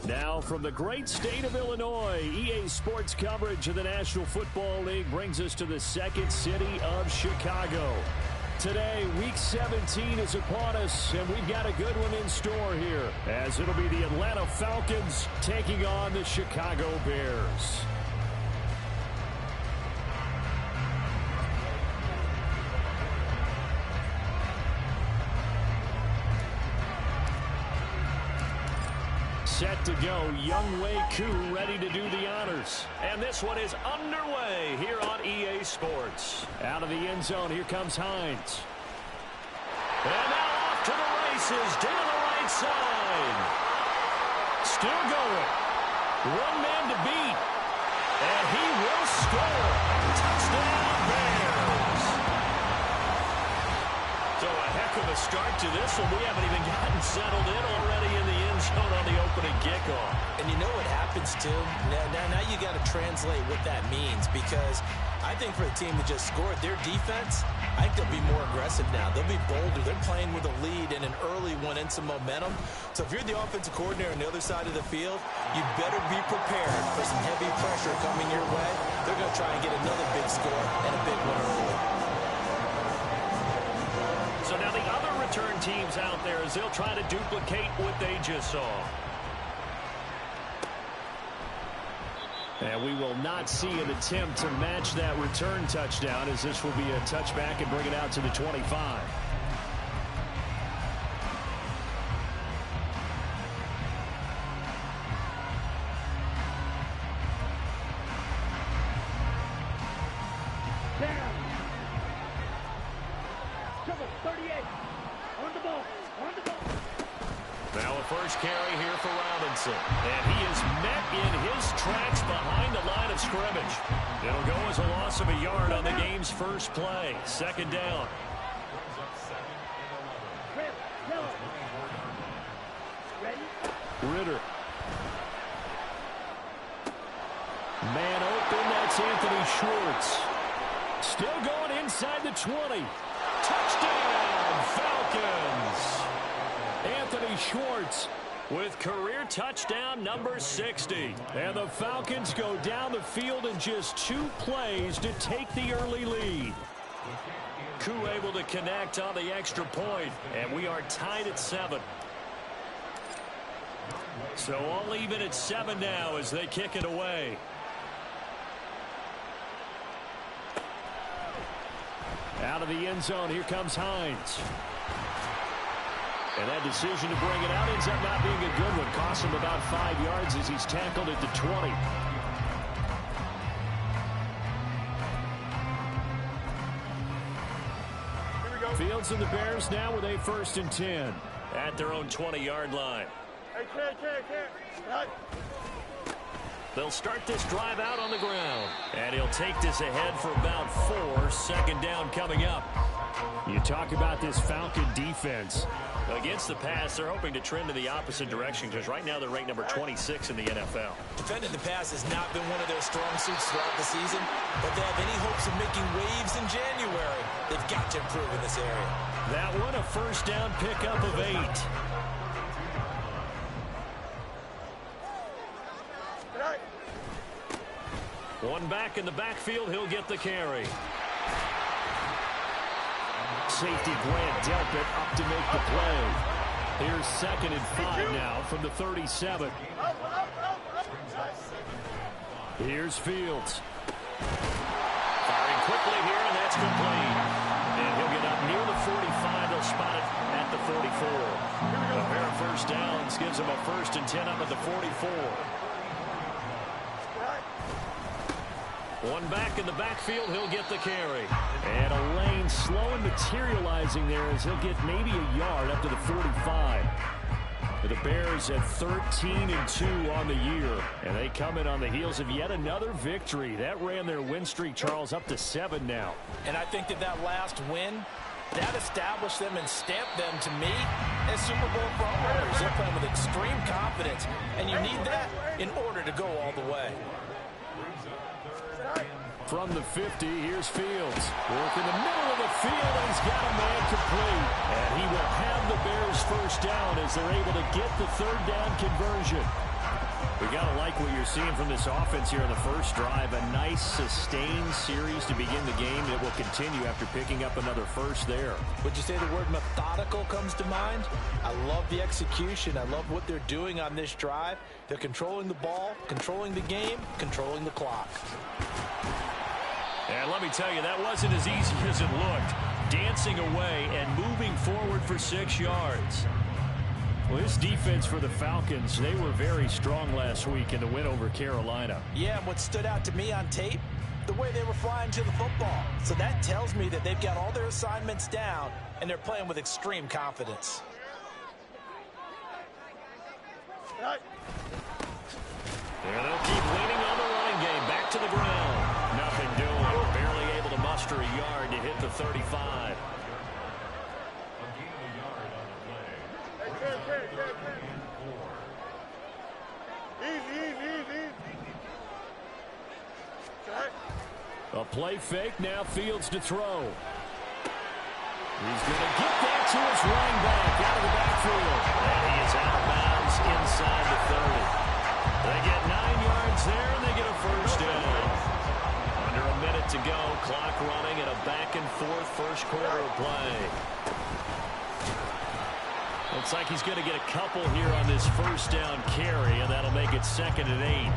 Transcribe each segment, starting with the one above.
Now from the great state of Illinois, EA Sports coverage of the National Football League brings us to the second city of Chicago. Today, Week 17 is upon us, and we've got a good one in store here, as it'll be the Atlanta Falcons taking on the Chicago Bears. Set to go, Younghoe Koo ready to do the honors. And this one is underway here on EA Sports. Out of the end zone, here comes Hines. And now off to the races, down the right side. Still going. One man to beat. And he will score. Touchdown, Bears. So a heck of a start to this one. We haven't even gotten settled in already in the end zone on the opening kickoff. And you know what happens, too? Now you got to translate what that means, because I think for the team that just scored, their defense, I think they'll be more aggressive now. They'll be bolder. They're playing with a lead and an early one and some momentum. So if you're the offensive coordinator on the other side of the field, you better be prepared for some heavy pressure coming your way. They're going to try and get another big score and a big one early. So now the other return teams out there as they'll try to duplicate what they just saw. And we will not see an attempt to match that return touchdown, as this will be a touchback and bring it out to the 25. First carry here for Robinson. And he is met in his tracks behind the line of scrimmage. It'll go as a loss of a yard on the game's first play. Second down. Ritter. Man open, that's Anthony Schwartz. Still going inside the 20. Touchdown, Falcons! Anthony Schwartz with career touchdown number 60. And the Falcons go down the field in just 2 plays to take the early lead. Koo able to connect on the extra point, and we are tied at 7. So all even at 7 now as they kick it away. Out of the end zone, here comes Hines. And that decision to bring it out ends up not being a good one. Costs him about 5 yards as he's tackled at the 20. Fields and the Bears now with a 1st and 10 at their own 20-yard line. They'll start this drive out on the ground. And he'll take this ahead for about 4. Second down coming up. You talk about this Falcon defense. Against the pass, they're hoping to trend in the opposite direction, because right now they're ranked number 26 in the NFL. Defending the pass has not been one of their strong suits throughout the season, but they have any hopes of making waves in January. They've got to improve in this area. That one, a first down pickup of 8. One back in the backfield, he'll get the carry. Safety Grant Delpit up to make the play. Here's 2nd and 5 now from the 37. Here's Fields. Firing quickly here, and that's complete. And he'll get up near the 45. They'll spot it at the 44. A pair of first downs gives them a 1st and 10 up at the 44. One back in the backfield, he'll get the carry. And a lane slow and materializing there as he'll get maybe a yard up to the 45. The Bears at 13-2 on the year. And they come in on the heels of yet another victory. That ran their win streak, Charles, up to 7 now. And I think that last win, that established them and stamped them, to me, as Super Bowl frontrunners. They're playing with extreme confidence. And you need that in order to go all the way. From the 50, here's Fields. Work in the middle of the field, and he's got a man complete. And he will have the Bears first down as they're able to get the 3rd down conversion. We got to like what you're seeing from this offense here in the first drive. A nice, sustained series to begin the game that will continue after picking up another first there. Would you say the word methodical comes to mind? I love the execution. I love what they're doing on this drive. They're controlling the ball, controlling the game, controlling the clock. And let me tell you, that wasn't as easy as it looked. Dancing away and moving forward for 6 yards. Well, this defense for the Falcons, they were very strong last week in the win over Carolina. Yeah, and what stood out to me on tape, the way they were flying to the football. So that tells me that they've got all their assignments down, and they're playing with extreme confidence. There they'll keep leaning on the running game. Back to the ground. Nothing doing. Barely able to muster a yard to hit the 35. A play fake, now Fields to throw. He's going to get that to his running back out of the backfield. And he is out of bounds inside the 30. They get 9 yards there, and they get a first down. Under a minute to go, clock running, and a back-and-forth first quarter of play. Looks like he's going to get a couple here on this first down carry, and that'll make it 2nd and 8.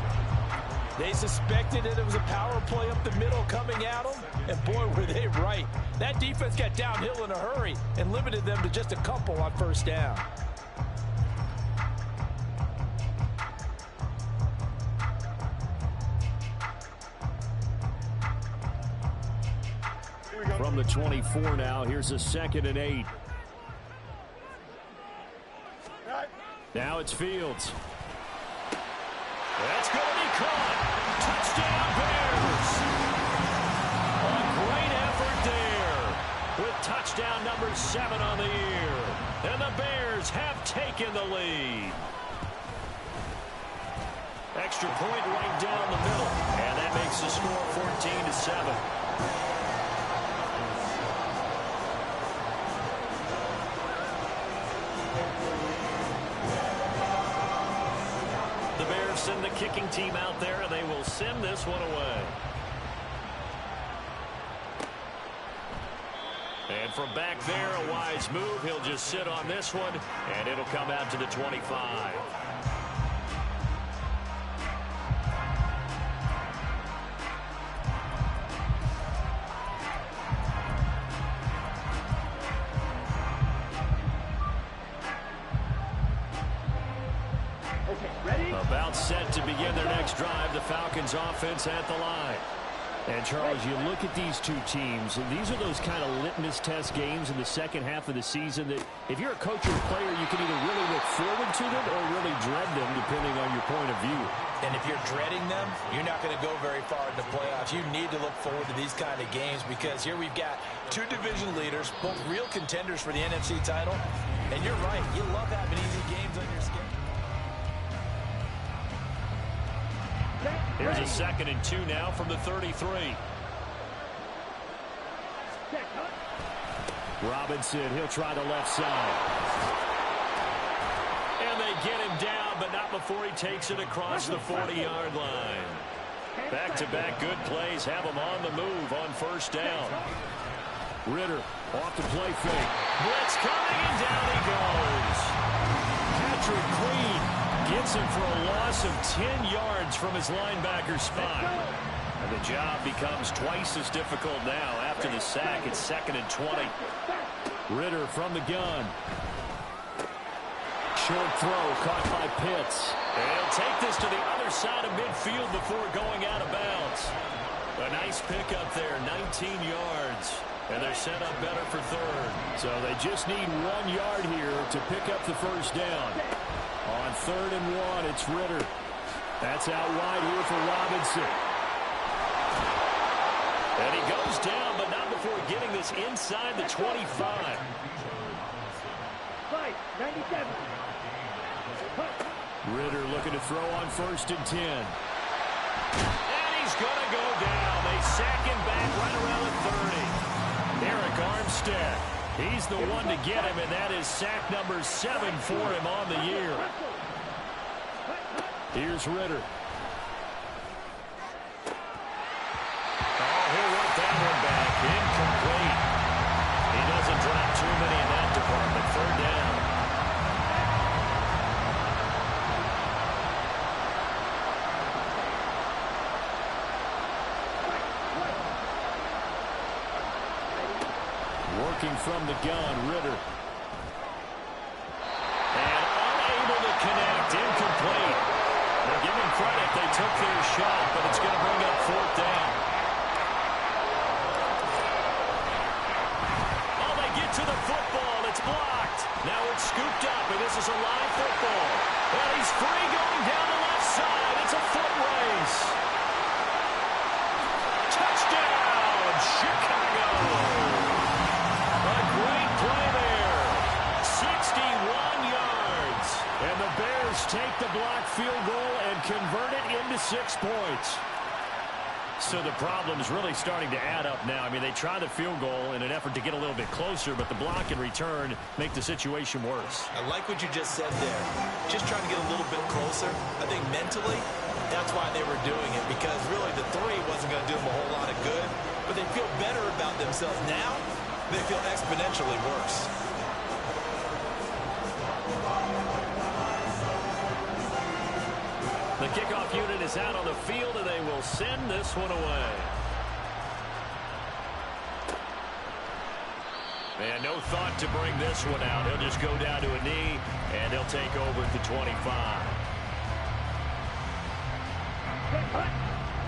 They suspected that it was a power play up the middle coming at them, and boy, were they right. That defense got downhill in a hurry and limited them to just a couple on first down. From the 24 now, here's a 2nd and 8. Now it's Fields. That's going to be caught. Touchdown, Bears. A great effort there with touchdown number 7 on the year. And the Bears have taken the lead. Extra point right down the middle. And that makes the score 14-7. Send the kicking team out there, and they will send this one away. And from back there, a wise move. He'll just sit on this one, and it'll come out to the 25. About set to begin their next drive. The Falcons offense at the line. And, Charles, you look at these two teams, and these are those kind of litmus test games in the second half of the season that if you're a coach or a player, you can either really look forward to them or really dread them, depending on your point of view. And if you're dreading them, you're not going to go very far in the playoffs. You need to look forward to these kind of games because here we've got two division leaders, both real contenders for the NFC title. And you're right, you love having easy games on your schedule. Here's a 2nd and 2 now from the 33. Robinson, he'll try the left side. And they get him down, but not before he takes it across the 40-yard line. Back-to-back good plays have him on the move on first down. Ritter off the play fake. Blitz coming, and down he goes. Patrick Queen gets him for a loss of 10 yards from his linebacker spot. And the job becomes twice as difficult now. After the sack, it's 2nd and 20. Ritter from the gun. Short throw caught by Pitts. And he'll take this to the other side of midfield before going out of bounds. A nice pickup there, 19 yards. And they're set up better for 3rd. So they just need 1 yard here to pick up the first down. On 3rd and 1, it's Ritter. That's out wide here for Robinson. And he goes down, but not before getting this inside the 25. 97. Ritter looking to throw on 1st and 10. And he's going to go down. They sack him back right around the 30. Eric Armstead. He's the one to get him, and that is sack number 7 for him on the year. Here's Ritter. Oh, he'll work that one back. Incomplete. He doesn't drop too many in that department. Third down. Working from the gun, Ritter. And unable to connect. Incomplete. They'll give him credit. They took their shot, but it's going to bring up fourth down. Oh, they get to the football. It's blocked. Now it's scooped up, and this is a live football. And he's free going down the left side. It's a foot race. Touchdown, Chicago. A great play there. 61 yards. And the Bears take the block field goal and convert it into 6 points. So the problem's really starting to add up now. I mean, they try the field goal in an effort to get a little bit closer, but the block and return make the situation worse. I like what you just said there. Just trying to get a little bit closer. I think mentally, that's why they were doing it, because really the three wasn't going to do them a whole lot of good, but they feel better about themselves now. They feel exponentially worse. The kickoff unit is out on the field, and they will send this one away. And no thought to bring this one out. He'll just go down to a knee, and he'll take over at the 25.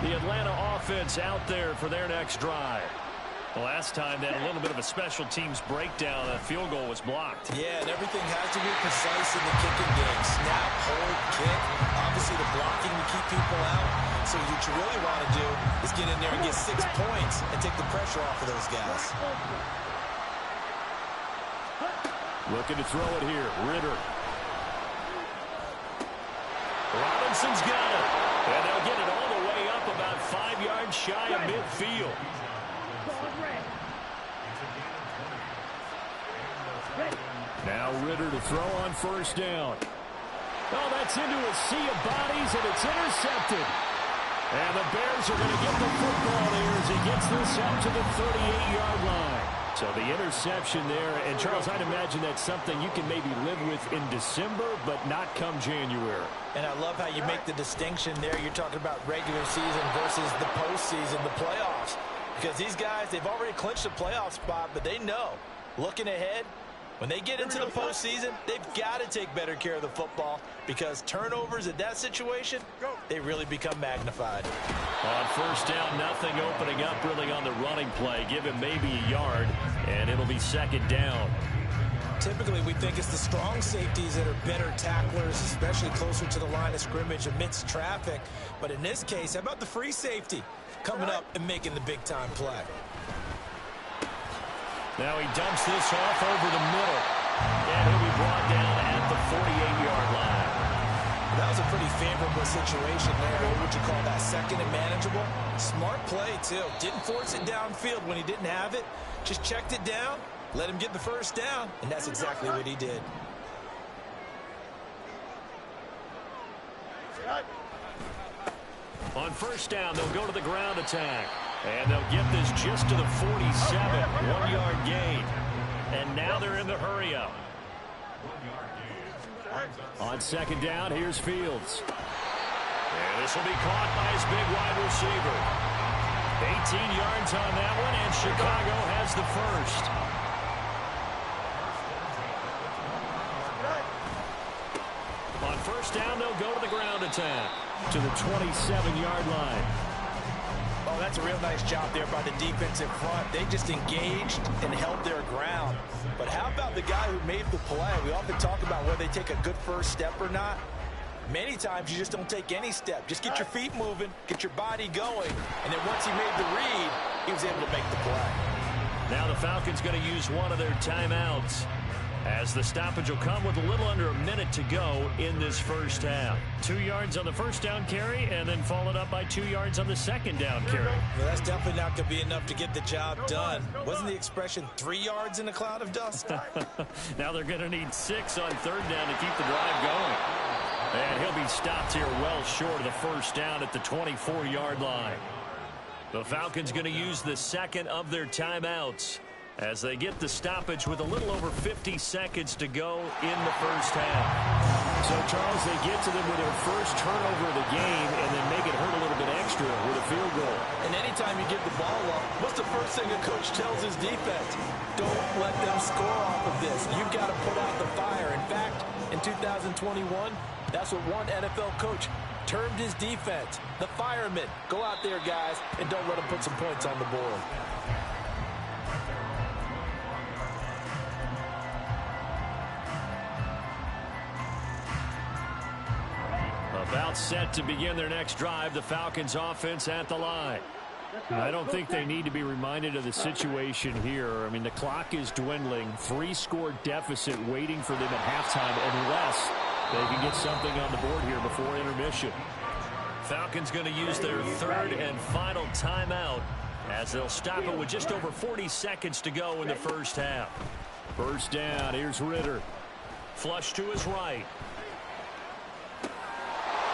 The Atlanta offense out there for their next drive. The last time that a little bit of a special teams breakdown, that field goal was blocked. Yeah, and everything has to be precise in the kicking game. Snap, hold, kick. Obviously the blocking to keep people out. So what you really want to do is get in there and get 6 points and take the pressure off of those guys. Looking to throw it here. Ritter. Robinson's got it. And they'll get it all the way up about 5 yards shy of midfield. Now Ritter to throw on first down. Oh, that's into a sea of bodies, and it's intercepted. And the Bears are going to get the football there as he gets this out to the 38-yard line. So the interception there, and Charles, I'd imagine that's something you can maybe live with in December, but not come January. And I love how you make the distinction there. You're talking about regular season versus the postseason, the playoffs. Because these guys, they've already clinched a playoff spot, but they know, looking ahead, when they get into the postseason, they've got to take better care of the football, because turnovers in that situation, they really become magnified. On first down, nothing opening up really on the running play. Give him maybe a yard, and it'll be second down. Typically, we think it's the strong safeties that are better tacklers, especially closer to the line of scrimmage amidst traffic. But in this case, how about the free safety coming up and making the big-time play? Now he dumps this off over the middle. And he'll be brought down at the 48-yard line. That was a pretty favorable situation there. What would you call that? Second and manageable? Smart play, too. Didn't force it downfield when he didn't have it. Just checked it down, let him get the first down, and that's exactly what he did. On first down, they'll go to the ground attack. And they'll get this just to the 47. 1-yard gain. And now they're in the hurry-up. On second down, here's Fields. And this will be caught by his big wide receiver. 18 yards on that one, and Chicago has the first. On first down, they'll go to the ground attack to the 27-yard line. Oh, that's a real nice job there by the defensive front. They just engaged and held their ground. But how about the guy who made the play? We often talk about whether they take a good first step or not. Many times you just don't take any step. Just get your feet moving, get your body going, and then once he made the read, he was able to make the play. Now the Falcons going to use one of their timeouts, as the stoppage will come with a little under a minute to go in this first half. 2 yards on the first down carry, and then followed up by 2 yards on the second down carry. Well, that's definitely not going to be enough to get the job done. Wasn't the expression 3 yards in a cloud of dust? Now they're going to need 6 on third down to keep the drive going. And he'll be stopped here well short of the first down at the 24-yard line. The Falcons going to use the second of their timeouts as they get the stoppage with a little over 50 seconds to go in the first half. So, Charles, they get to them with their first turnover of the game and then make it hurt a little bit extra with a field goal. And anytime you give the ball up, what's the first thing a coach tells his defense? Don't let them score off of this. You've got to put out the fire. In fact, in 2021, that's what one NFL coach termed his defense, the firemen. Go out there, guys, and don't let them put some points on the board. About set to begin their next drive, the Falcons offense at the line. I don't think they need to be reminded of the situation here. I mean, the clock is dwindling. 3-score deficit waiting for them at halftime unless they can get something on the board here before intermission. Falcons going to use their third and final timeout as they'll stop it with just over 40 seconds to go in the first half. First down, here's Ritter. Flush to his right.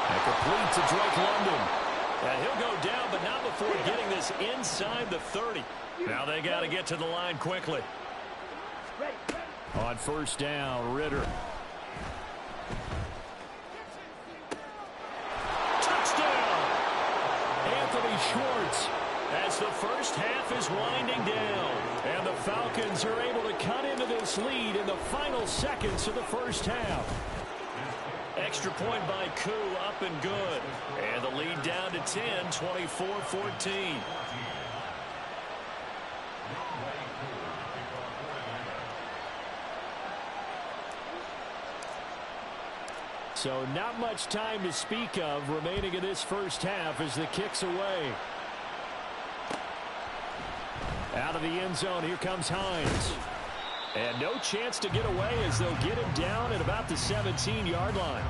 And complete to Drake London. And he'll go down, but not before getting this inside the 30. Now they got to get to the line quickly. On first down, Ritter. Touchdown! Anthony Schwartz as the first half is winding down. And the Falcons are able to cut into this lead in the final seconds of the first half. Extra point by Koo, up and good. And the lead down to 10, 24-14. So not much time to speak of remaining in this first half as the kick's away. Out of the end zone, here comes Hines. And no chance to get away as they'll get him down at about the 17-yard line.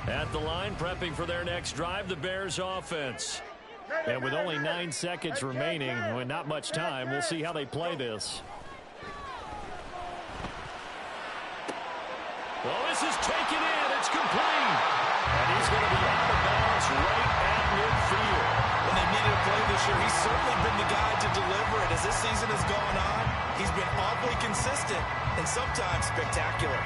At the line, prepping for their next drive, the Bears offense. And with only 9 seconds remaining, and not much time, we'll see how they play this. Well, this is taken in. It's complete. And he's going to be out of bounds right at midfield. When they needed a play this year, he's certainly been the guy to deliver it. As this season has gone on, he's been awfully consistent and sometimes spectacular.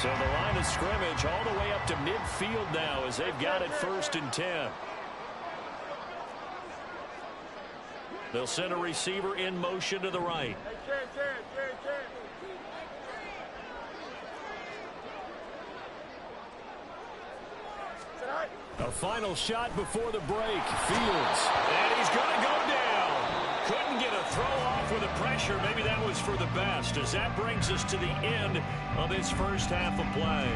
So the line of scrimmage all the way up to midfield now as they've got it 1st and 10. They'll send a receiver in motion to the right. A final shot before the break. Fields. And he's going to go down. Couldn't get a throw off with the pressure. Maybe that was for the best, as that brings us to the end of this first half of play.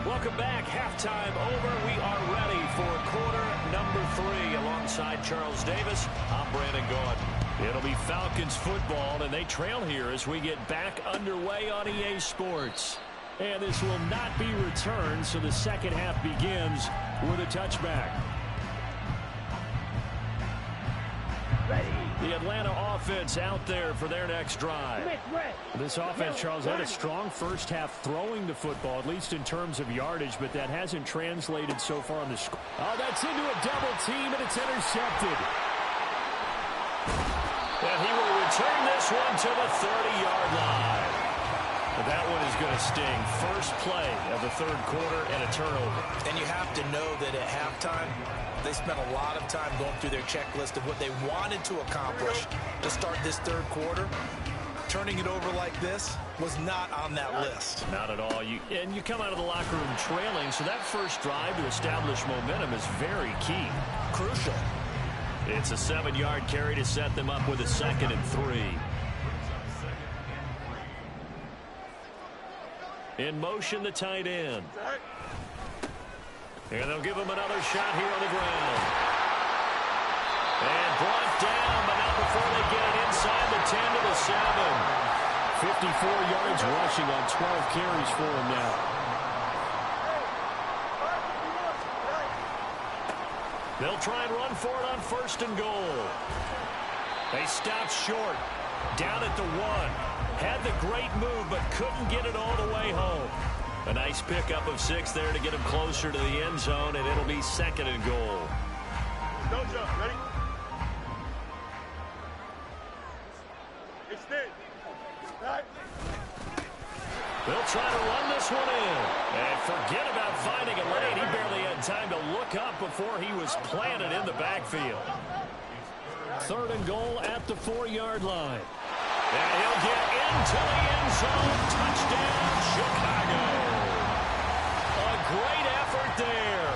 Welcome back. Halftime over. We are ready for quarter number 3. Alongside Charles Davis, I'm Brandon Gaudin. It'll be Falcons football, and they trail here as we get back underway on EA Sports. And this will not be returned, so the second half begins with a touchback. The Atlanta offense out there for their next drive. This offense, Charles, had a strong first half throwing the football, at least in terms of yardage, but that hasn't translated so far on the score. Oh, that's into a double team, and it's intercepted. And he will return this one to the 30-yard line. But that one is going to sting. First play of the third quarter and a turnover. And you have to know that at halftime, they spent a lot of time going through their checklist of what they wanted to accomplish to start this third quarter. Turning it over like this was not on that list. Not at all. You come out of the locker room trailing, so that first drive to establish momentum is very key. Crucial. It's a 7-yard carry to set them up with a 2nd and 3. In motion, the tight end. And they'll give him another shot here on the ground. And brought down, but not before they get it inside the 10 to the 7. 54 yards rushing on 12 carries for him now. They'll try and run for it on 1st and goal. They stopped short. Down at the 1. Had the great move, but couldn't get it all the way home. A nice pickup of 6 there to get him closer to the end zone, and it'll be 2nd and goal. No jump. Ready? Extend. Back. They'll try to run this one in. And forget about finding a lane. He barely had time to look up before he was planted in the backfield. 3rd and goal at the 4-yard line. And he'll get into the end zone. Touchdown, Chicago. A great effort there.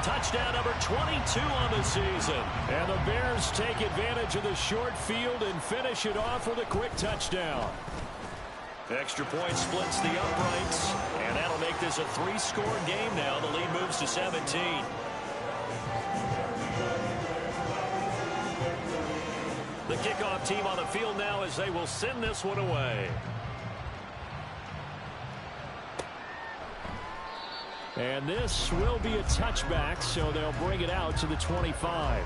Touchdown number 22 on the season. And the Bears take advantage of the short field and finish it off with a quick touchdown. Extra point splits the uprights, and that'll make this a 3-score game now. The lead moves to 17. The kickoff team on the field now as they will send this one away. And this will be a touchback, so they'll bring it out to the 25.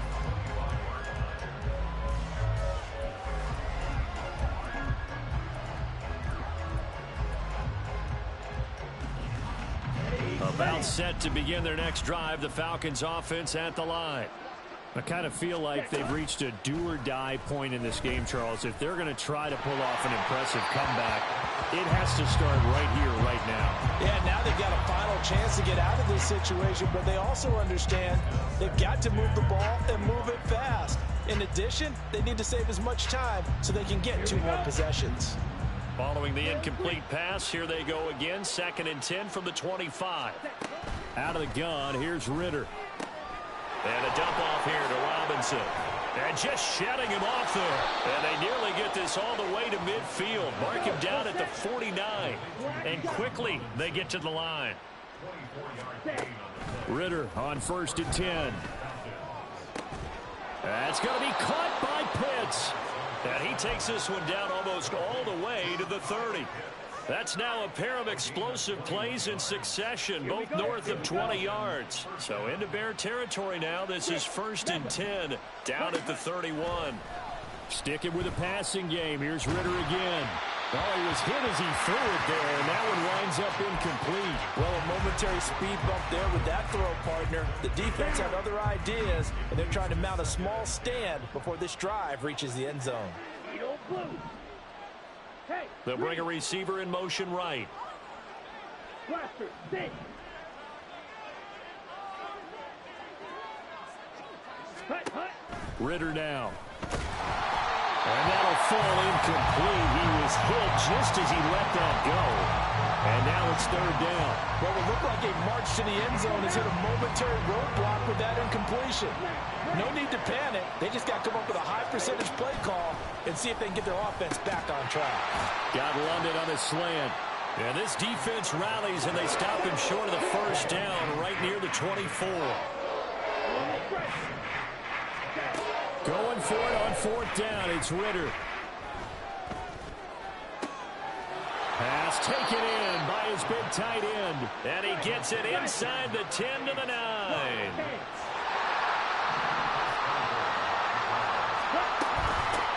About set to begin their next drive, the Falcons offense at the line. I kind of feel like they've reached a do-or-die point in this game, Charles. If they're going to try to pull off an impressive comeback, it has to start right here, right now. Yeah, now they've got a final chance to get out of this situation, but they also understand they've got to move the ball and move it fast. In addition, they need to save as much time so they can get 2 more possessions. Following the incomplete pass, here they go again. 2nd and 10 from the 25. Out of the gun, here's Ritter. And a dump off here to Robinson. And just shutting him off there. And they nearly get this all the way to midfield. Mark him down at the 49. And quickly they get to the line. Ritter on 1st and 10. That's going to be caught by Pitts. And he takes this one down almost all the way to the 30. That's now a pair of explosive plays in succession, both north of 20 yards. So into Bear territory now. This is 1st and 10, down at the 31. Sticking with a passing game. Here's Ritter again. Oh, he was hit as he threw it there, and that one winds up incomplete. Well, a momentary speed bump there with that throw, partner. The defense had other ideas, and they're trying to mount a small stand before this drive reaches the end zone. They'll bring a receiver in motion right. Ritter now. And that'll fall incomplete. He was hit just as he let that go. And now it's 3rd down. Well, it looked like a march to the end zone has hit a momentary roadblock with that incompletion. No need to panic. They just got to come up with a high percentage play call and see if they can get their offense back on track. Got London on a slant. And this defense rallies, and they stop him short of the 1st down right near the 24. Going for it on 4th down. It's Ritter. Pass taken in by his big tight end. And he gets it inside the 10 to the 9.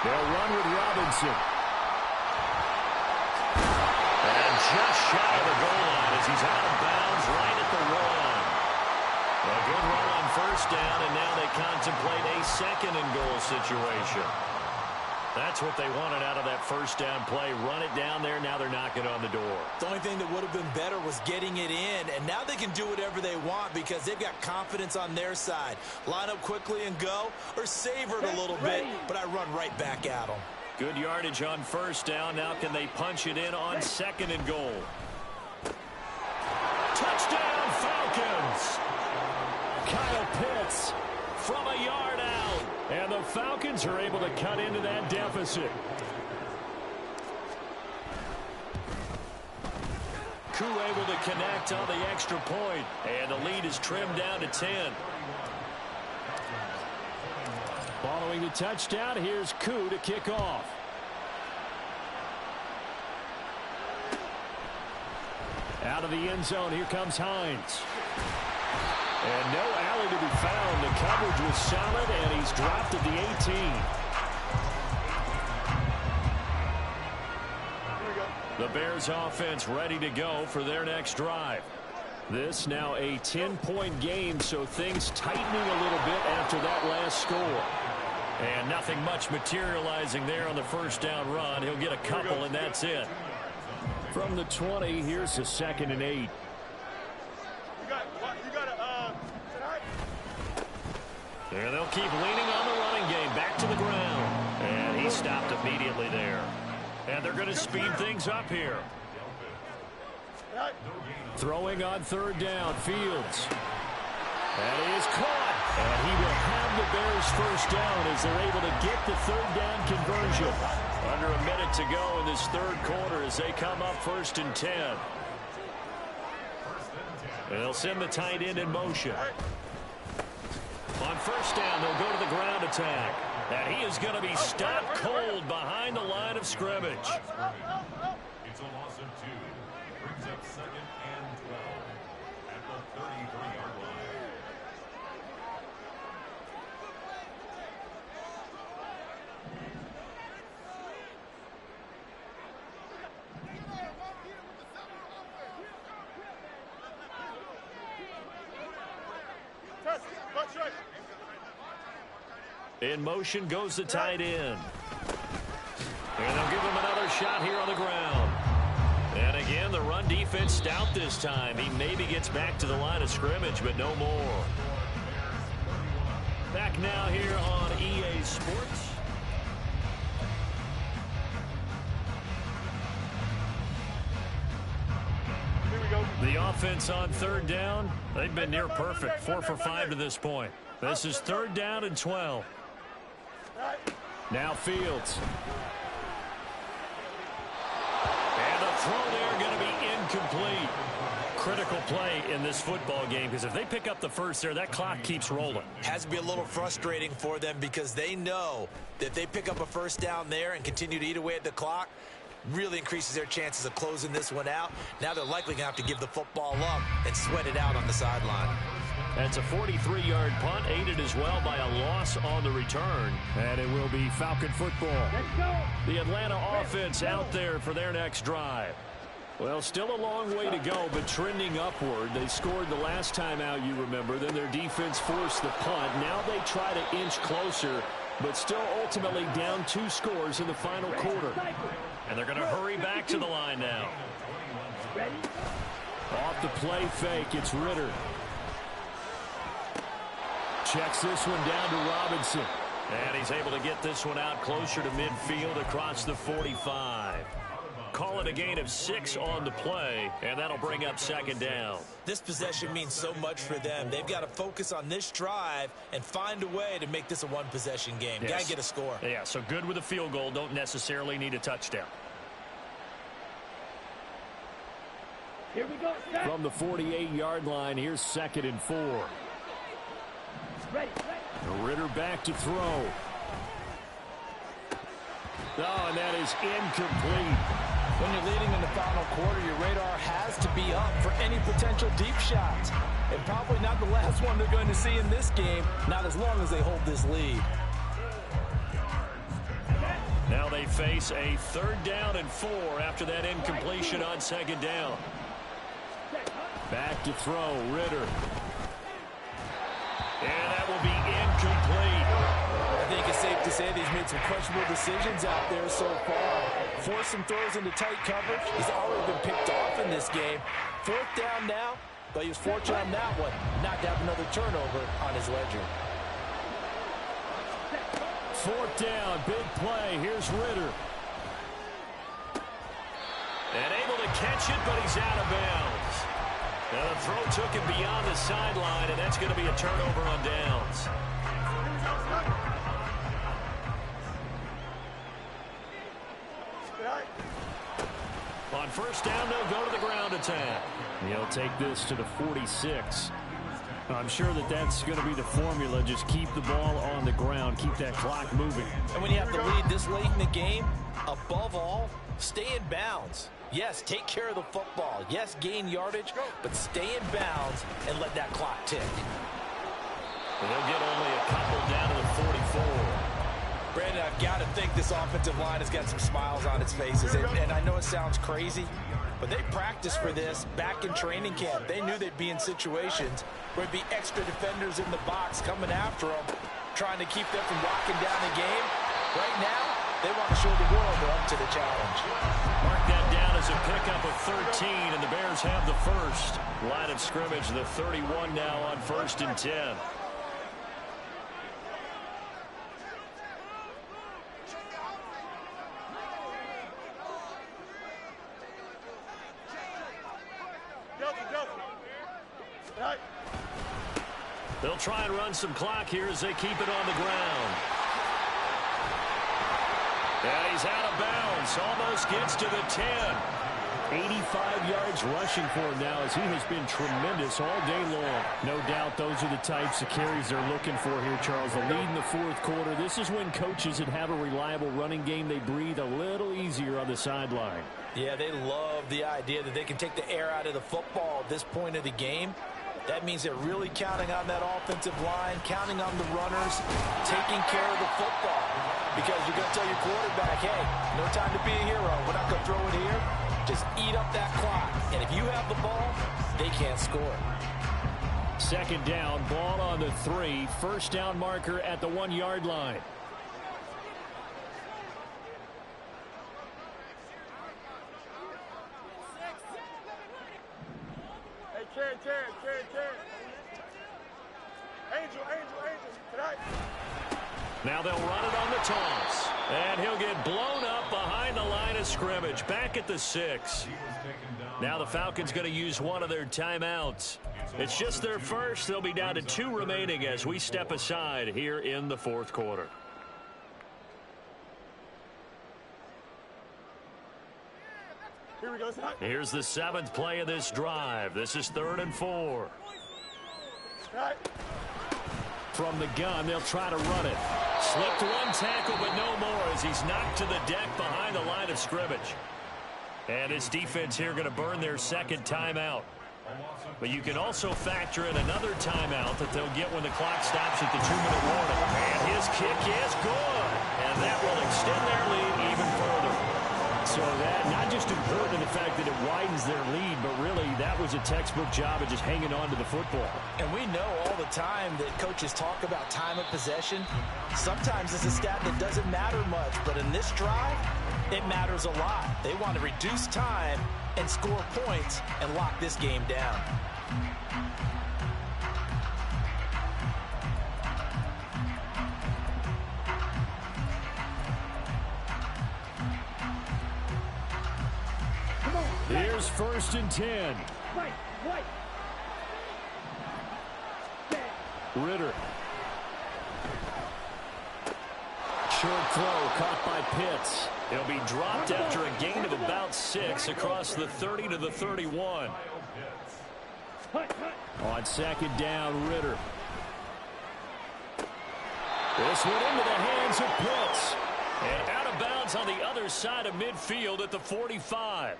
They'll run with Robinson. And just shy of the goal line as he's out of bounds right at the 1. A good run on 1st down, and now they contemplate a 2nd and goal situation. That's what they wanted out of that 1st down play. Run it down there. Now they're knocking on the door. The only thing that would have been better was getting it in, and now they can do whatever they want because they've got confidence on their side. Line up quickly and go, or savor it a little bit, but I run right back at them. Good yardage on 1st down. Now can they punch it in on 2nd and goal? Touchdown, Falcons! Kyle Pitts from a yard out. And the Falcons are able to cut into that deficit. Koo able to connect on the extra point. And the lead is trimmed down to 10. Following Throwing the touchdown, here's Koo to kick off. Out of the end zone, here comes Hines. And no alley to be found. The coverage was solid, and he's dropped at the 18. The Bears offense ready to go for their next drive. This now a 10-point game, so things tightening a little bit after that last score. And nothing much materializing there on the first down run. He'll get a couple, and that's it. From the 20, here's the 2nd and 8. And they'll keep leaning on the running game. Back to the ground. And he stopped immediately there. And they're going to speed things up here. Throwing on 3rd down, Fields. That is caught. And he will have the Bears first down as they're able to get the 3rd down conversion. Under a minute to go in this 3rd quarter as they come up 1st and 10. They'll send the tight end in motion. On 1st down, they'll go to the ground attack. And he is going to be stopped cold behind the line of scrimmage. It's a loss of 2. Brings up 2nd and 12 at the 33-yard line. In motion goes the tight end. And they'll give him another shot here on the ground. And again, the run defense stout this time. He maybe gets back to the line of scrimmage, but no more. Back now here on EA Sports. Here we go. The offense on 3rd down, they've been near perfect. 4 for 5 to this point. This is 3rd down and 12. Now Fields. And the throw there going to be incomplete. Critical play in this football game because if they pick up the first there, that clock keeps rolling. Has to be a little frustrating for them because they know that if they pick up a first down there and continue to eat away at the clock, really increases their chances of closing this one out. Now they're likely going to have to give the football up and sweat it out on the sideline. That's a 43-yard punt, aided as well by a loss on the return. And it will be Falcon football. The Atlanta offense out there for their next drive. Well, still a long way to go, but trending upward. They scored the last time out, you remember. Then their defense forced the punt. Now they try to inch closer, but still ultimately down 2 scores in the final quarter. And they're going to hurry back to the line now. Off the play fake, it's Ritter. Checks this one down to Robinson. And he's able to get this one out closer to midfield across the 45. Call it a gain of 6 on the play, and that'll bring up 2nd down. This possession means so much for them. They've got to focus on this drive and find a way to make this a one-possession game. Yes. Got to get a score. Yeah, so good with a field goal. Don't necessarily need a touchdown. Here we go. From the 48-yard line, here's 2nd and 4. Ready. Ritter back to throw. Oh, and that is incomplete. When you're leading in the final quarter, your radar has to be up for any potential deep shots. And probably not the last one they're going to see in this game, not as long as they hold this lead. Now they face a 3rd down and 4 after that incompletion on 2nd down. Back to throw, Ritter. And that will be incomplete. I think it's safe to say that he's made some questionable decisions out there so far. Forced some throws into tight coverage. He's already been picked off in this game. 4th down now, but he was fortunate on that one not to have another turnover on his ledger. 4th down, big play. Here's Ritter. And able to catch it, but he's out of bounds. Now the throw took him beyond the sideline, and that's going to be a turnover on downs. On 1st down, they'll go to the ground attack. He'll take this to the 46. I'm sure that that's going to be the formula. Just keep the ball on the ground. Keep that clock moving. And when you have to lead this late in the game, above all, stay in bounds. Yes, take care of the football. Yes, gain yardage, but stay in bounds and let that clock tick. And they'll get only a couple down to the 44. Brandon, I've got to think this offensive line has got some smiles on its faces. And I know it sounds crazy, but they practiced for this back in training camp. They knew they'd be in situations where there'd be extra defenders in the box coming after them, trying to keep them from locking down the game. Right now, they want to show the world they're up to the challenge. Mark that down as a pickup of 13, and the Bears have the first. Line of scrimmage, the 31 now on 1st and 10. They'll try and run some clock here as they keep it on the ground. And he's out of bounds. Almost gets to the 10. 85 yards rushing for him now as he has been tremendous all day long. No doubt those are the types of carries they're looking for here, Charles. The lead in the fourth quarter. This is when coaches that have a reliable running game, they breathe a little easier on the sideline. Yeah, they love the idea that they can take the air out of the football at this point of the game. That means they're really counting on that offensive line, counting on the runners, taking care of the football. Because you're going to tell your quarterback, hey, no time to be a hero. We're not going to throw it here. Just eat up that clock. And if you have the ball, they can't score. Second down, ball on the 3. First down marker at the 1-yard line. Tonight. Now they'll run it on the toss. And he'll get blown up behind the line of scrimmage. Back at the 6. Now the Falcons going to use one of their timeouts. It's just their first. They'll be down to 2 remaining as we step aside here in the fourth quarter. Here we go. Here's the 7th play of this drive. This is 3rd and 4. Right. From the gun, they'll try to run it. Slipped one tackle, but no more as he's knocked to the deck behind the line of scrimmage. And his defense here going to burn their second timeout. But you can also factor in another timeout that they'll get when the clock stops at the 2-minute warning. And his kick is good. And that will extend their lead even further. So that not just important in the fact that it widens their lead, but really that was a textbook job of just hanging on to the football. And we know all the time that coaches talk about time of possession. Sometimes it's a stat that doesn't matter much, but in this drive, it matters a lot. They want to reduce time and score points and lock this game down. Here's 1st and 10. Ritter. Short throw caught by Pitts. He'll be dropped after a gain of about 6 across the 30 to the 31. On second down, Ritter. This one into the hands of Pitts. And out of bounds on the other side of midfield at the 45.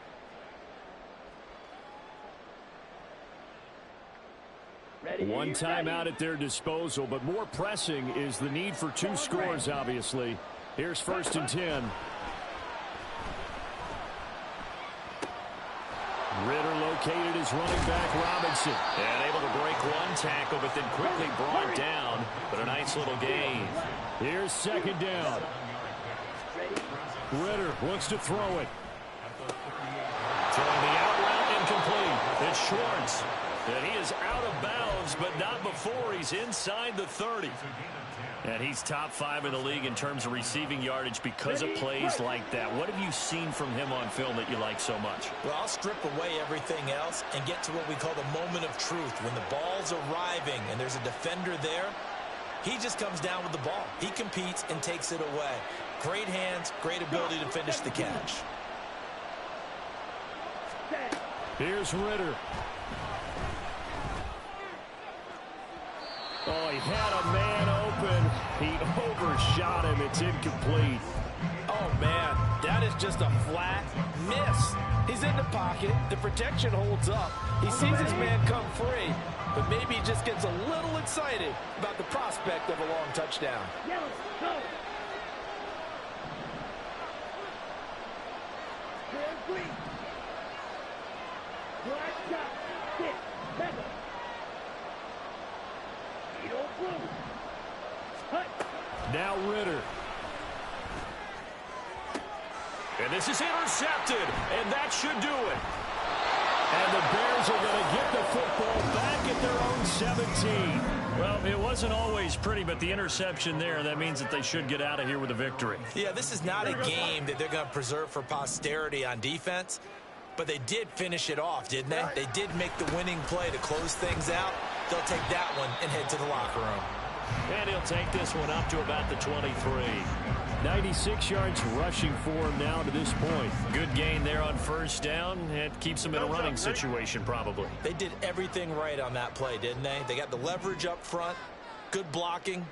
One timeout at their disposal, but more pressing is the need for 2 scores, obviously. Here's 1st and 10. Ritter located as running back Robinson. And able to break one tackle, but then quickly brought down. But a nice little gain. Here's 2nd down. Ritter looks to throw it. Throwing the out route incomplete. It's Schwartz. And he is out of bounds, but not before he's inside the 30. And he's top 5 in the league in terms of receiving yardage because of plays like that. What have you seen from him on film that you like so much? Well, I'll strip away everything else and get to what we call the moment of truth. When the ball's arriving and there's a defender there, he just comes down with the ball. He competes and takes it away. Great hands, great ability to finish the catch. Here's Ritter. Oh, he had a man open. He overshot him. It's incomplete. Oh, man, that is just a flat miss. He's in the pocket. The protection holds up. He sees his man come free, but maybe he just gets a little excited about the prospect of a long touchdown. Yellow, go. Red, green. Black, shot. Sit. Mega. Yellow, blue. Hut. Now Ritter. And this is intercepted, and that should do it. And the Bears are going to get the football back at their own 17. Well, it wasn't always pretty, but the interception there, that means that they should get out of here with a victory. Yeah, this is not a game that they're going to preserve for posterity on defense, but they did finish it off, didn't they? They did make the winning play to close things out. They'll take that one and head to the locker room. And he'll take this one up to about the 23. 96 yards rushing for him now to this point. Good gain there on first down. It keeps them in a running situation, probably. They did everything right on that play, didn't they? They got the leverage up front, good blocking,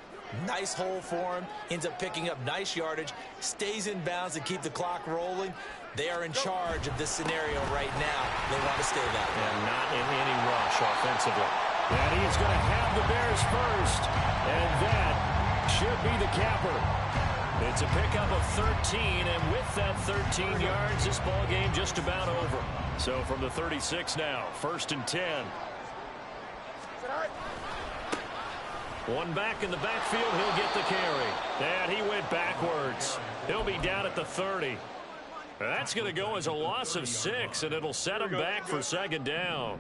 nice hole for him, ends up picking up nice yardage, stays in bounds and keep the clock rolling. They are in charge of this scenario right now. They want to stay that way. And not in any rush offensively. And he's going to have the Bears first. And that should be the capper. It's a pickup of 13, and with that 13 yards, this ball game just about over. So from the 36 now, 1st and 10. One back in the backfield, he'll get the carry. And he went backwards. He'll be down at the 30. That's going to go as a loss of 6, and it'll set him back for 2nd down.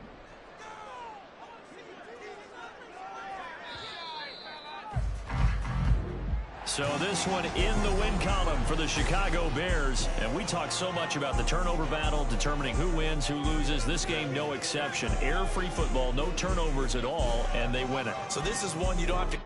So this one in the win column for the Chicago Bears. And we talk so much about the turnover battle, determining who wins, who loses. This game, no exception. Error-free football, no turnovers at all, and they win it. So this is one you don't have to